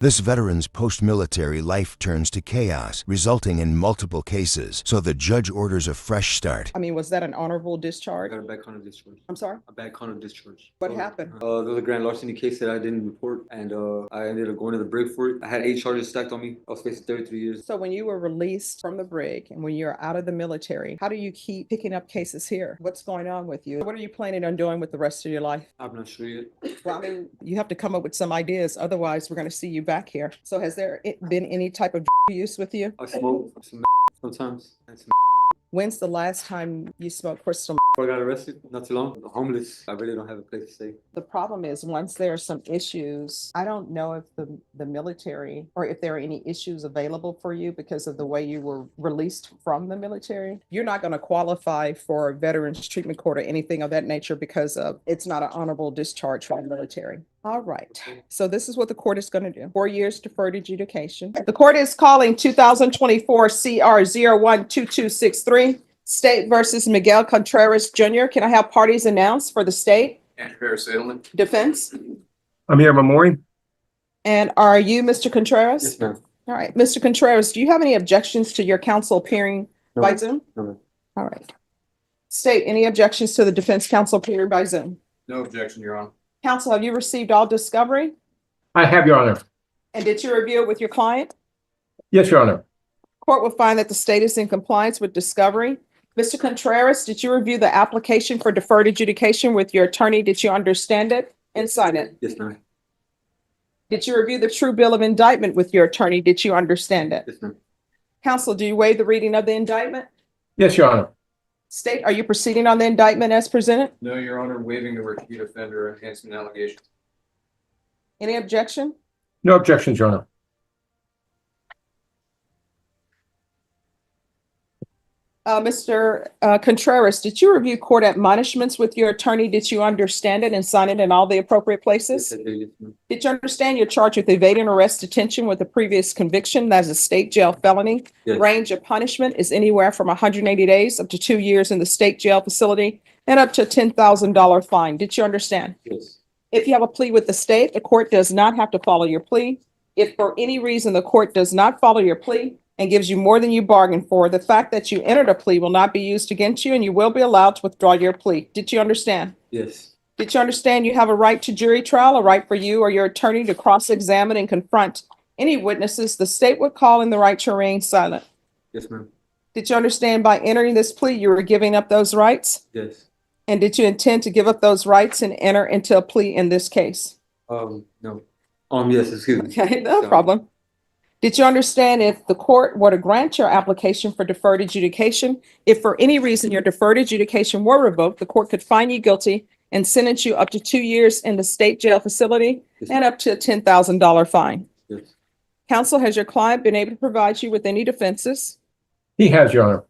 This veteran's post-military life turns to chaos, resulting in multiple cases, so the judge orders a fresh start. I mean, was that an honorable discharge? I got a bad conduct discharge. I'm sorry? A bad conduct discharge. What happened? There was a grand larceny case that I didn't report, and I ended up going to the brig for it. I had 8 charges stacked on me. I was facing 33 years. So when you were released from the brig and when you're out of the military, how do you keep picking up cases here? What's going on with you? What are you planning on doing with the rest of your life? I'm not sure yet. Well, I mean, you have to come up with some ideas. Otherwise, we're going to see you back here. So has there been any type of use with you? I smoke some sometimes. And some When's the last time you smoked crystal? I got arrested not too long. I'm homeless. I really don't have a place to stay. The problem is once there are some issues, I don't know if the military or if there are any issues available for you because of the way you were released from the military. You're not going to qualify for Veterans Treatment Court or anything of that nature because of it's not an honorable discharge from the military. All right. So this is what the court is going to do. 4 years deferred adjudication. The court is calling 2024 CR 012263. State versus Miguel Contreras Jr. Can I have parties announced for the state? Andrew Settlement. Defense? Amir Mamori. And are you Mr. Contreras? Yes, ma'am. All right. Mr. Contreras, do you have any objections to your counsel appearing No, by ma'am. Zoom? No, ma'am. All right. State, any objections to the defense counsel appearing by Zoom? No objection, Your Honor. Counsel, have you received all discovery? I have, Your Honor. And did you review it with your client? Yes, Your Honor. Court will find that the state is in compliance with discovery. Mr. Contreras, did you review the application for deferred adjudication with your attorney? Did you understand it and sign it? Yes, ma'am. Did you review the true bill of indictment with your attorney? Did you understand it? Yes, ma'am. Counsel, do you waive the reading of the indictment? Yes, Your Honor. State, are you proceeding on the indictment as presented? No, Your Honor, waiving the repeat offender enhancement allegation. Any objection? No objections, Your Honor. Mr. Contreras, did you review court admonishments with your attorney? Did you understand it and sign it in all the appropriate places? Yes, I did. Yes, ma'am. Did you understand you're charged with evading arrest detention with a previous conviction? That is a state jail felony. Yes. Range of punishment is anywhere from 180 days up to 2 years in the state jail facility and up to a $10,000 fine. Did you understand? Yes. If you have a plea with the state, the court does not have to follow your plea. If for any reason the court does not follow your plea and gives you more than you bargained for, the fact that you entered a plea will not be used against you and you will be allowed to withdraw your plea. Did you understand? Yes. Did you understand you have a right to jury trial, a right for you or your attorney to cross-examine and confront any witnesses the state would call in the right to remain silent? Yes, ma'am. Did you understand by entering this plea, you were giving up those rights? Yes. And did you intend to give up those rights and enter into a plea in this case? No. Yes, excuse me. Okay, no So- problem. Did you understand if the court were to grant your application for deferred adjudication, if for any reason your deferred adjudication were revoked, the court could find you guilty and sentence you up to 2 years in the state jail facility Yes. and up to a $10,000 fine? Yes. Counsel, has your client been able to provide you with any defenses? He has, Your Honor.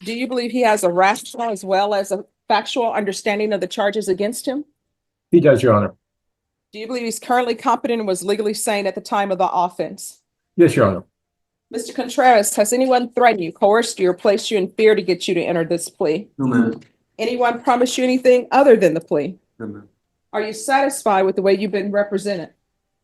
Do you believe he has a rational as well as a factual understanding of the charges against him? He does, Your Honor. Do you believe he's currently competent and was legally sane at the time of the offense? Yes, Your Honor. Mr. Contreras, has anyone threatened you, coerced you, or placed you in fear to get you to enter this plea? No, ma'am. Anyone promised you anything other than the plea? No, ma'am. Are you satisfied with the way you've been represented?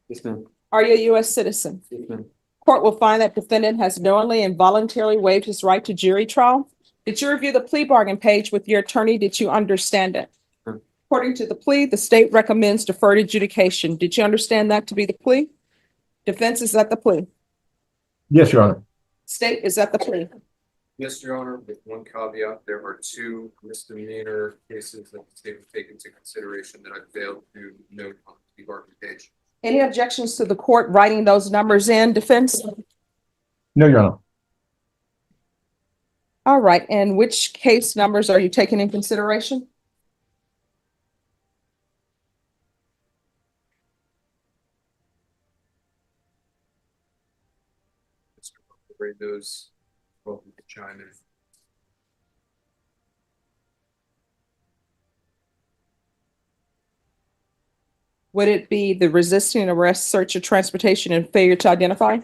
Yes, ma'am. Are you a U.S. citizen? Yes, ma'am. Court will find that defendant has knowingly and voluntarily waived his right to jury trial. Did you review the plea bargain page with your attorney? Did you understand it? No. According to the plea, the state recommends deferred adjudication. Did you understand that to be the plea? Defense, is that the plea? Yes, Your Honor. State, is that the plea? Yes, Your Honor, with one caveat, there are 2 misdemeanor cases that the state will take into consideration that I failed to note on the bargain page. Any objections to the court writing those numbers in, defense? No, Your Honor. All right, and which case numbers are you taking in consideration? Mr. Read those, welcome to chime in. Would it be the resisting arrest, search of transportation, and failure to identify?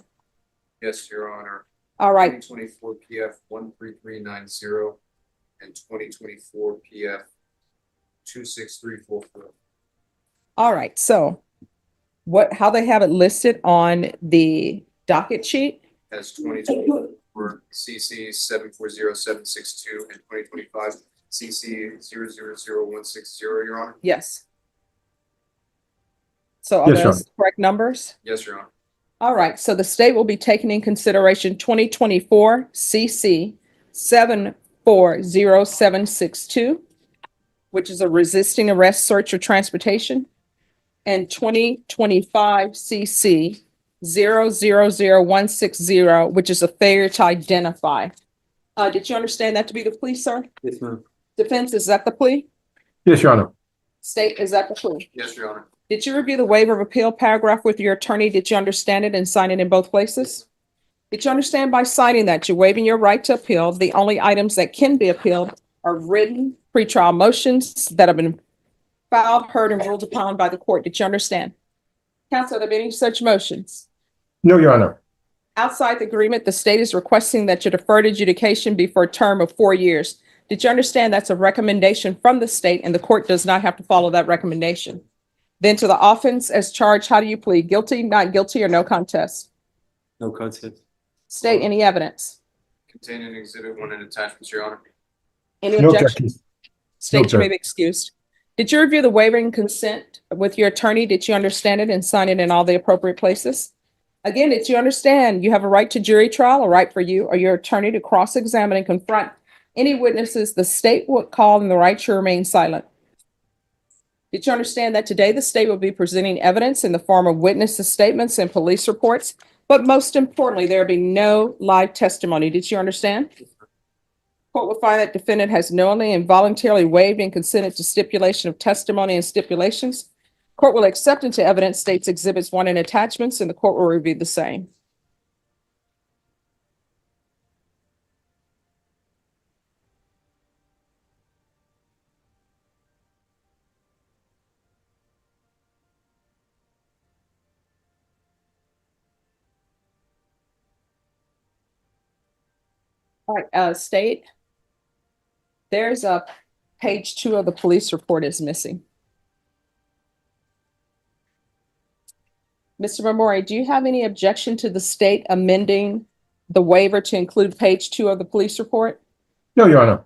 Yes, Your Honor. All right, 2024 PF 13390 and 2024 PF 26344. all right, so how they have it listed on the docket sheet? As 2024 CC 740762 and 2025 CC 000160, Your Honor. Yes. So are Yes, Your those correct numbers? Yes, Your Honor. All right, so the state will be taking in consideration 2024 CC 740762, which is a resisting arrest, search, or transportation, and 2025 CC 000160, which is a failure to identify. Did you understand that to be the plea, sir? Yes, ma'am. Defense, is that the plea? Yes, Your Honor. State, is that the plea? Yes, Your Honor. Did you review the waiver of appeal paragraph with your attorney? Did you understand it and sign it in both places? Did you understand by signing that you're waiving your right to appeal? The only items that can be appealed are written pretrial motions that have been filed, heard, and ruled upon by the court. Did you understand? Counsel, have there been any such motions? No, Your Honor. Outside the agreement, the state is requesting that your deferred adjudication be for a term of 4 years. Did you understand that's a recommendation from the state and the court does not have to follow that recommendation? Then to the offense as charged, how do you plead? Guilty, not guilty, or no contest? No contest. State, any evidence? Contained in Exhibit 1 and attachments, Your Honor. Any No objections? objections. State, you may sir. be excused. Did you review the waiver and consent with your attorney? Did you understand it and sign it in all the appropriate places? Again, did you understand you have a right to jury trial, a right for you or your attorney to cross-examine and confront any witnesses the state would call and the right to remain silent? Did you understand that today the state will be presenting evidence in the form of witnesses' statements and police reports? But most importantly, there will be no live testimony. Did you understand? Court will find that defendant has knowingly and voluntarily waived and consented to stipulation of testimony and stipulations. Court will accept into evidence states exhibits 1 and attachments, and the court will review the same. All right, state. There's page 2 of the police report is missing. Mr. Memori, do you have any objection to the state amending the waiver to include page 2 of the police report? No, Your Honor.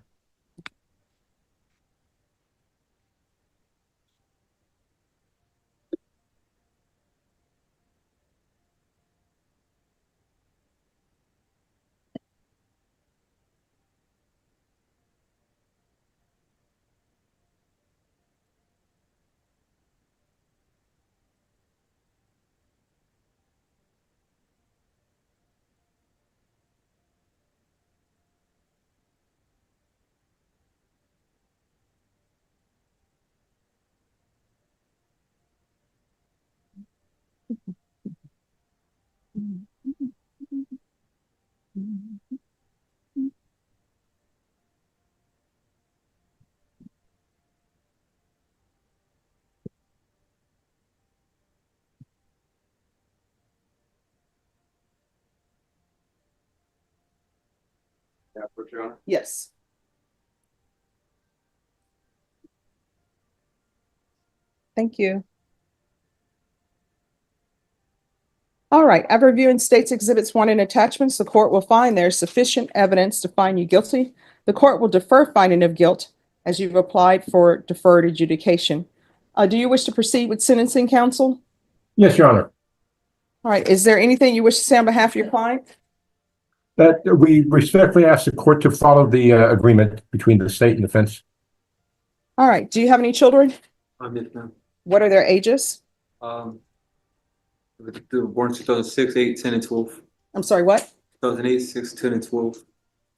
Yeah, Your Honor. Yes. Thank you. All right, after reviewing states exhibits 1 and attachments, the court will find there is sufficient evidence to find you guilty. The court will defer finding of guilt as you've applied for deferred adjudication. Do you wish to proceed with sentencing, counsel? Yes, Your Honor. All right, is there anything you wish to say on behalf of your client? That we respectfully ask the court to follow the agreement between the state and defense. All right, do you have any children? Yes, ma'am. What are their ages? They were born 2006, 8, 10, and 12. I'm sorry, what? 2008, 6, 10, and 12.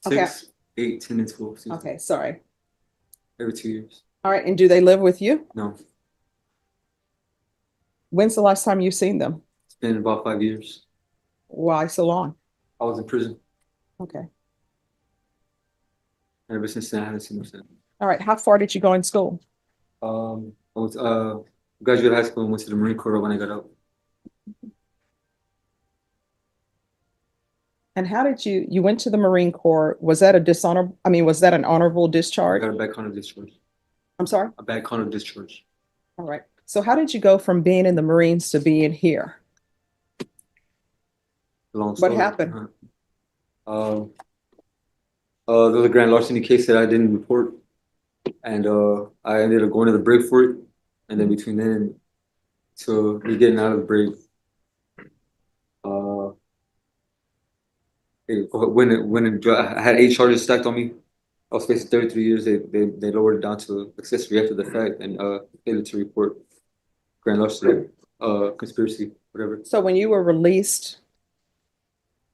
Okay. 6, 8, 10, and 12. Okay, sorry. Every 2 years. All right, and do they live with you? No, When's the last time you've seen them? it's been about 5 years. Why so long? I was in prison. Okay. And ever since then, I haven't seen them since. All right, how far did you go in school? I was graduated high school and went to the Marine Corps when I got out. And how did you went to the Marine Corps? Was that was that an honorable I discharge? got a bad conduct discharge. I'm sorry? A bad conduct discharge. All right. So how did you go from being in the Marines to being here? Long What story. happened? There was a grand larceny case that I didn't report, and I ended up going to the brig for it, and then between then to me getting out of the brig, I had 8 charges stacked on me. I was facing 33 years. They lowered it down to accessory after the fact and failed to report grand larceny, conspiracy, whatever. So when you were released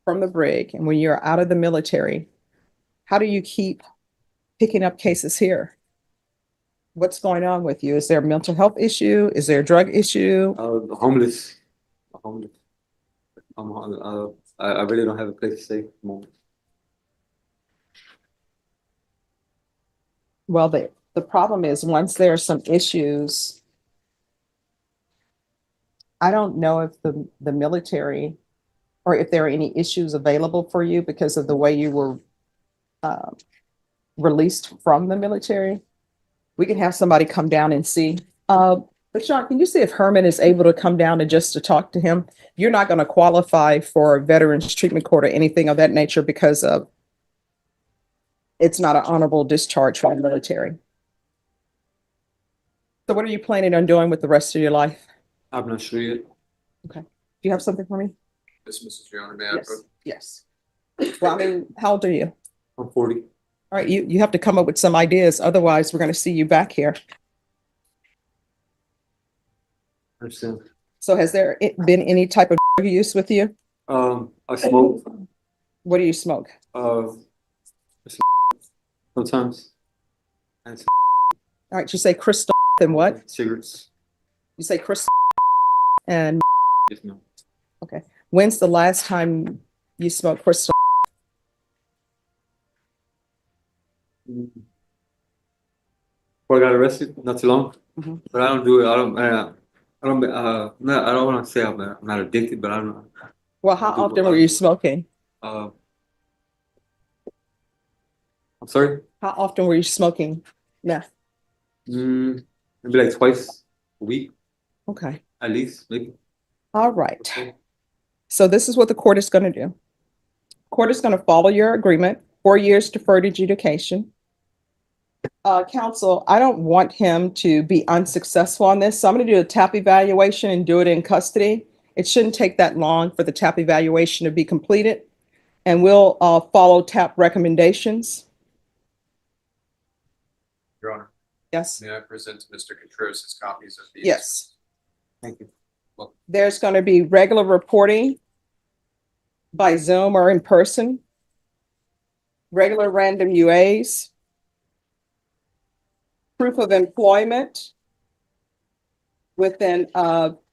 from the brig and when you're out of the military, how do you keep picking up cases here? What's going on with you? Is there a mental health issue? Is there a drug issue? Homeless. Homeless. I really don't have a place to stay at the moment. Well, the problem is once there are some issues, I don't know if the military or if there are any issues available for you because of the way you were released from the military. We can have somebody come down and see. But Sean, can you see if Herman is able to come down and just to talk to him? You're not going to qualify for Veterans Treatment Court or anything of that nature because of it's not an honorable discharge from the military. So what are you planning on doing with the rest of your life? I'm not sure yet. Do you have something for me? Yes, Mrs. Your Honor, may I? Yes. Well, I mean, how old are you? I'm 40. All right, you have to come up with some ideas. Otherwise, we're going to see you back here. I understand. So has there been any type of drug use with you? I smoke. What do you smoke? Sometimes. And All right, you say crystal and what? cigarettes. You say crystal and Yes, no. when's the last time you smoked crystal? Before I got arrested, not too long. Mhm. But I don't do it. I don't want to say I'm not addicted, but I don't. Well, how often were you smoking? I'm sorry. How often were you smoking meth? Maybe like twice a week, Okay. at least, maybe. All right. Okay. So this is what the court is going to do. Court is going to follow your agreement, 4 years deferred adjudication. Counsel, I don't want him to be unsuccessful on this. So I'm going to do a TAP evaluation and do it in custody. It shouldn't take that long for the TAP evaluation to be completed. And we'll follow TAP recommendations. Your Honor, Yes. may I present to Mr. Contreras his copies of these? Yes. Thank you. There's going to be regular reporting by Zoom or in person, regular random UAs, proof of employment within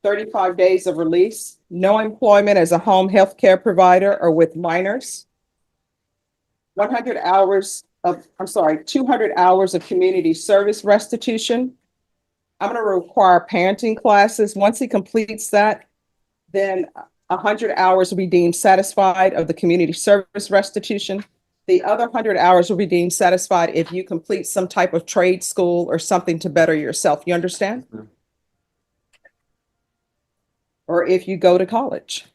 35 days of release, no employment as a home health care provider or with minors, 200 hours of community service restitution. I'm going to require parenting classes. Once he completes that, then 100 hours will be deemed satisfied of the community service restitution. The other 100 hours will be deemed satisfied if you complete some type of trade school or something to better yourself. You understand? Mhm. Or if you go to college.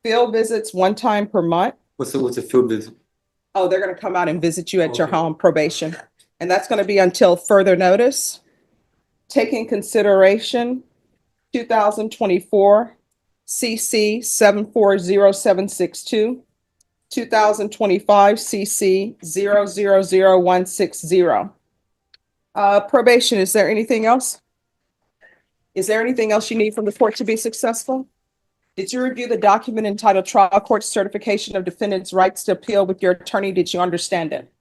Field visits 1 time per month. What's a field visit? Oh, they're going to come out and visit you at your Okay. home, probation. And that's going to be until further notice. Taking consideration 2024 CC 740762, 2025 CC 000160. Probation, is there anything else? Is there anything else you need from the court to be successful? Did you review the document entitled Trial Court Certification of Defendant's Rights to Appeal with your attorney? Did you understand it?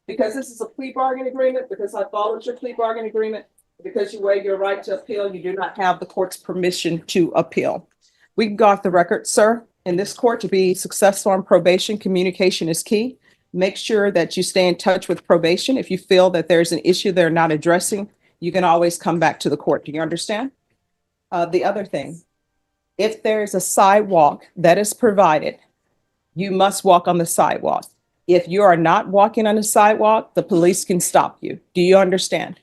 Because this is a plea bargain agreement, because I followed your plea bargain agreement, because you waive your right to appeal, you do not have the court's permission to appeal. We got the record, sir. In this court, to be successful on probation, communication is key. Make sure that you stay in touch with probation. If you feel that there's an issue they're not addressing, you can always come back to the court. Do you understand? The other thing, if there's a sidewalk that is provided, you must walk on the sidewalk. If you are not walking on the sidewalk, the police can stop you. Do you understand?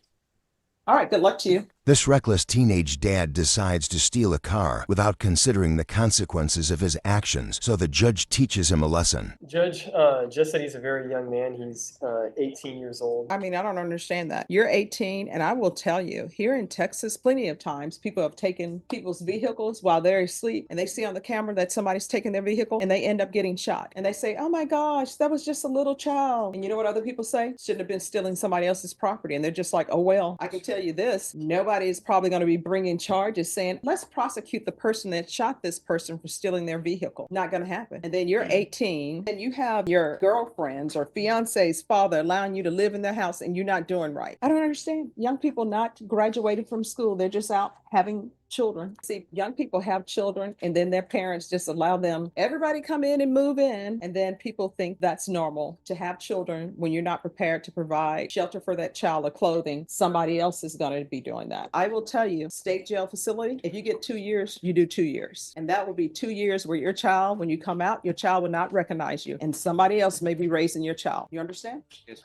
All right, good luck to you. This reckless teenage dad decides to steal a car without considering the consequences of his actions, so the judge teaches him a lesson. Judge just said he's a very young man. He's 18 years old. I mean, I don't understand that. You're 18, and I will tell you, here in Texas, plenty of times people have taken people's vehicles while they're asleep, and they see on the camera that somebody's taking their vehicle, and they end up getting shot. And they say, oh my gosh, that was just a little child. And you know what other people say? Shouldn't have been stealing somebody else's property. And they're just like, oh, well, I can tell you this. Nobody is probably going to be bringing charges saying, let's prosecute the person that shot this person for stealing their vehicle. Not going to happen. And then you're 18, and you have your girlfriend's or fiance's father allowing you to live in their house, and you're not doing right. I don't understand. Young people not graduated from school. They're just out having children. See, young people have children, and then their parents just allow them, everybody come in and move in. And then people think that's normal to have children when you're not prepared to provide shelter for that child or clothing. Somebody else is going to be doing that. I will tell you, state jail facility, if you get 2 years, you do 2 years. And that will be 2 years where your child, when you come out, your child will not recognize you, and somebody else may be raising your child. You understand? Yes.